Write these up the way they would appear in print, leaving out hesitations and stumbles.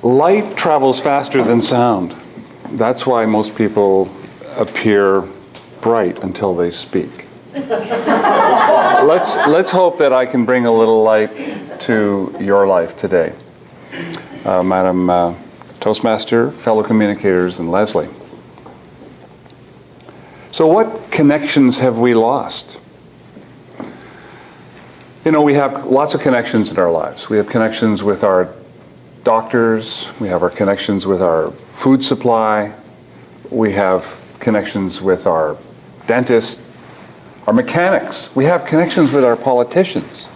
Light travels faster than sound. That's why most people appear bright until they speak. Let's hope that I can bring a little light to your life today. Madam Toastmaster, fellow communicators, and Leslie. So what connections have we lost? You know, we have lots of connections in our lives. We have connections with our doctors, we have our connections with our food supply, we have connections with our dentist, our mechanics, we have connections with our politicians.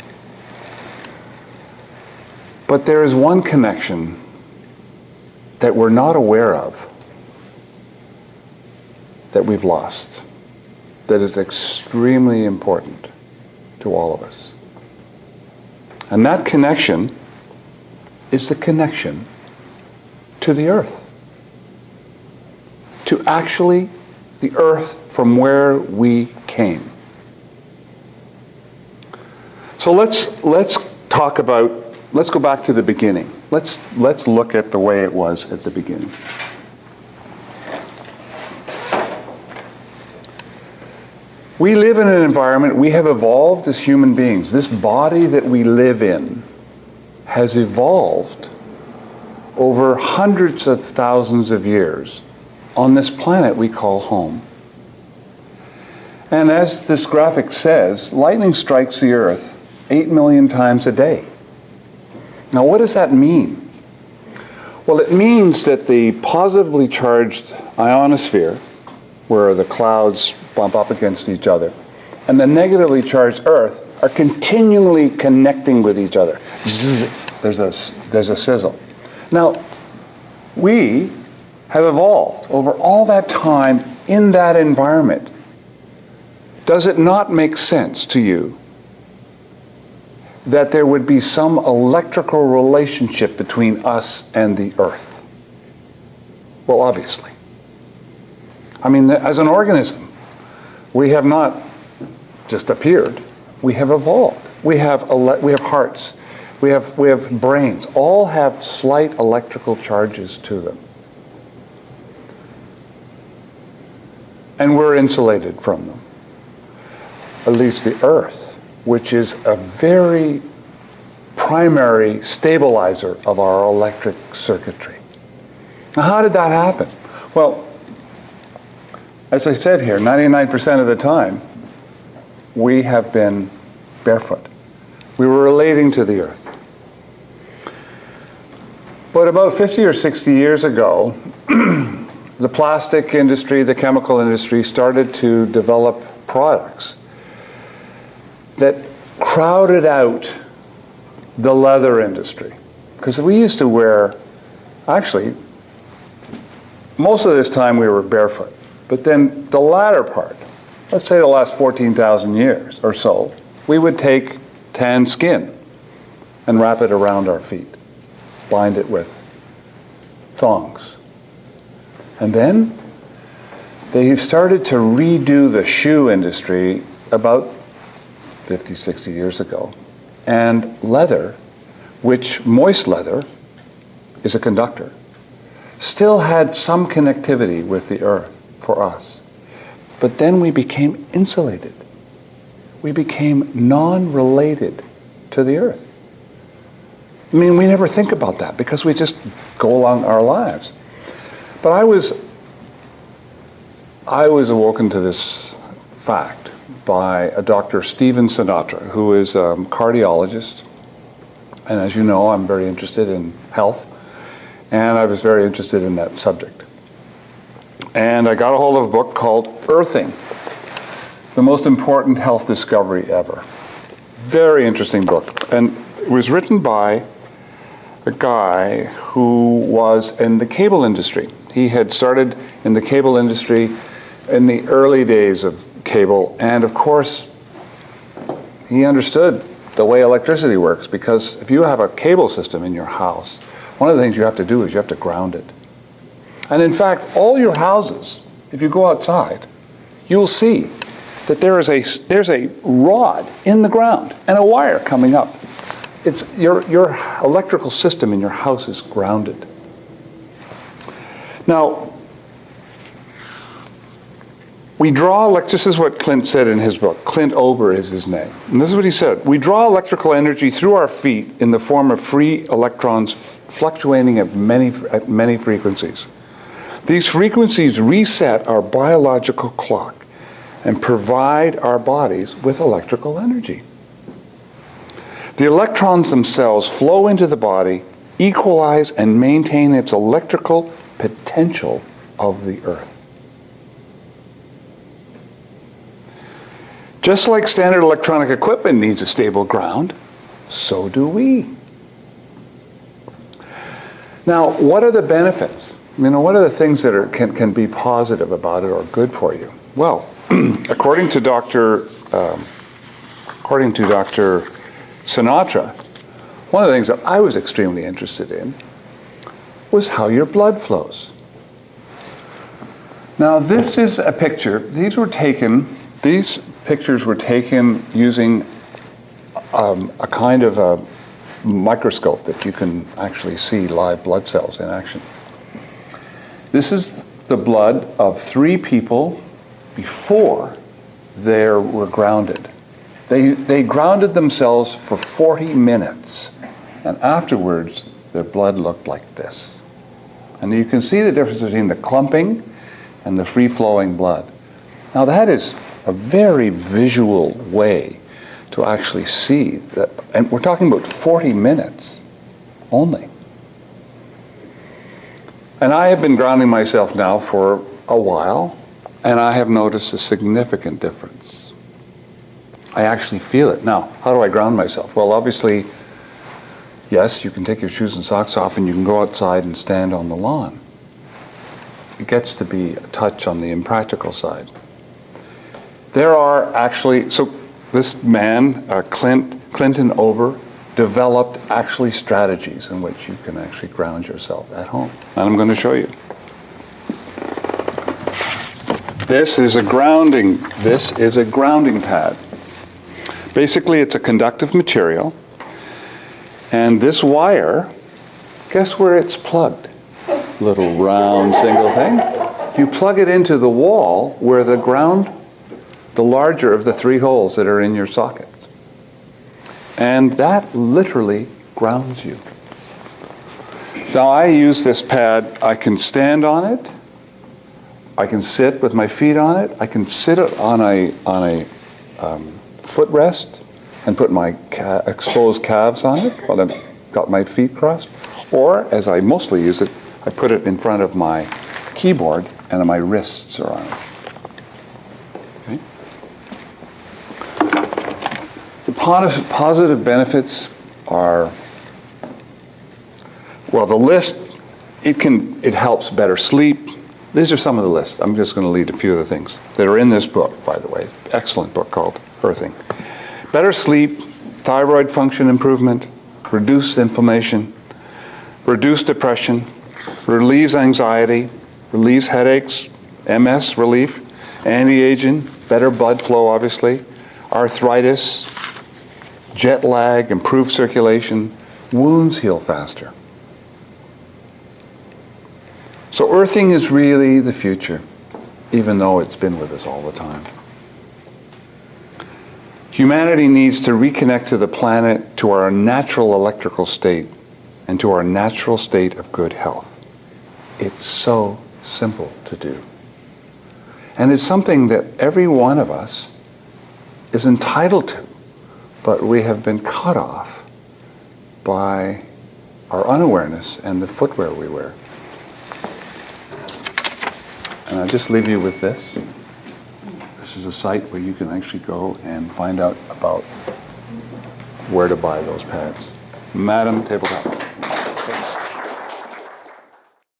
But there is one connection that we're not aware of that we've lost, that is extremely important to all of us. And that connection is the connection to the earth. To actually the earth from where we came. So let's go back to the beginning. Let's look at the way it was at the beginning. We live in an environment, we have evolved as human beings. This body that we live in has evolved over hundreds of thousands of years on this planet we call home. And as this graphic says, lightning strikes the earth 8 million times a day. Now what does that mean? Well, it means that the positively charged ionosphere, where the clouds bump up against each other, and the negatively charged earth are continually connecting with each other. Zzz, there's a sizzle. Now, we have evolved over all that time in that environment. Does it not make sense to you that there would be some electrical relationship between us and the earth? Well, obviously. I mean, as an organism, we have not just appeared, we have evolved. We have hearts, we have brains, all have slight electrical charges to them. And we're insulated from them. At least the earth, which is a very primary stabilizer of our electric circuitry. Now, how did that happen? Well, as I said here, 99% of the time, we have been barefoot. We were relating to the earth. But about 50 or 60 years ago, the plastic industry, the chemical industry started to develop products that crowded out the leather industry. Because we used to wear, actually, most of this time we were barefoot. But then the latter part, let's say the last 14,000 years or so, we would take tan skin and wrap it around our feet, bind it with thongs. And then they started to redo the shoe industry about 50, 60 years ago. And leather, which moist leather is a conductor, still had some connectivity with the earth for us. But then we became insulated. We became non-related to the earth. I mean, we never think about that because we just go along our lives. But I was awoken to this fact by a Dr. Stephen Sinatra, who is a cardiologist. And as you know, I'm very interested in health. And I was very interested in that subject. And I got a hold of a book called Earthing, the most important health discovery ever. Very interesting book. And it was written by a guy who was in the cable industry. He had started in the cable industry in the early days of cable. And of course, he understood the way electricity works, because if you have a cable system in your house, one of the things you have to do is you have to ground it. And in fact, all your houses, if you go outside, you'll see that there's a rod in the ground and a wire coming up. It's your electrical system in your house is grounded. Now, this is what Clint said in his book. Clint Ober is his name. And this is what he said. We draw electrical energy through our feet in the form of free electrons fluctuating at many frequencies. These frequencies reset our biological clock and provide our bodies with electrical energy. The electrons themselves flow into the body, equalize and maintain its electrical potential of the earth. Just like standard electronic equipment needs a stable ground, so do we. Now, what are the benefits? What are the things that can be positive about it or good for you? Well, according to Dr. Sinatra, one of the things that I was extremely interested in was how your blood flows. Now, this is a picture. These pictures were taken using a kind of a microscope that you can actually see live blood cells in action. This is the blood of 3 people before they were grounded. They grounded themselves for 40 minutes, and afterwards their blood looked like this. And you can see the difference between the clumping and the free-flowing blood. Now that is a very visual way to actually see that, and we're talking about 40 minutes only. And I have been grounding myself now for a while, and I have noticed a significant difference. I actually feel it. Now, how do I ground myself? Well, obviously, yes, you can take your shoes and socks off and you can go outside and stand on the lawn. It gets to be a touch on the impractical side. There are actually, so this man, Clinton Ober, developed actually strategies in which you can actually ground yourself at home. And I'm going to show you. This is a grounding pad. Basically, it's a conductive material. And this wire, guess where it's plugged? Little round single thing. You plug it into the wall where the larger of the 3 holes that are in your socket. And that literally grounds you. Now I use this pad, I can stand on it, I can sit with my feet on it, I can sit on a footrest and put my exposed calves on it while I've got my feet crossed. Or, as I mostly use it, I put it in front of my keyboard and my wrists are on it. Okay? The positive benefits are, well, the list, it helps better sleep. These are some of the lists. I'm just going to lead a few of the things that are in this book, by the way. Excellent book called Earthing. Better sleep, thyroid function improvement, reduced inflammation, reduced depression, relieves anxiety, relieves headaches, MS relief, anti-aging, better blood flow, obviously, arthritis, jet lag, improved circulation, wounds heal faster. So earthing is really the future, even though it's been with us all the time. Humanity needs to reconnect to the planet, to our natural electrical state, and to our natural state of good health. It's so simple to do. And it's something that every one of us is entitled to, but we have been cut off by our unawareness and the footwear we wear. And I'll just leave you with this. This is a site where you can actually go and find out about where to buy those pads. Madam Tabletop.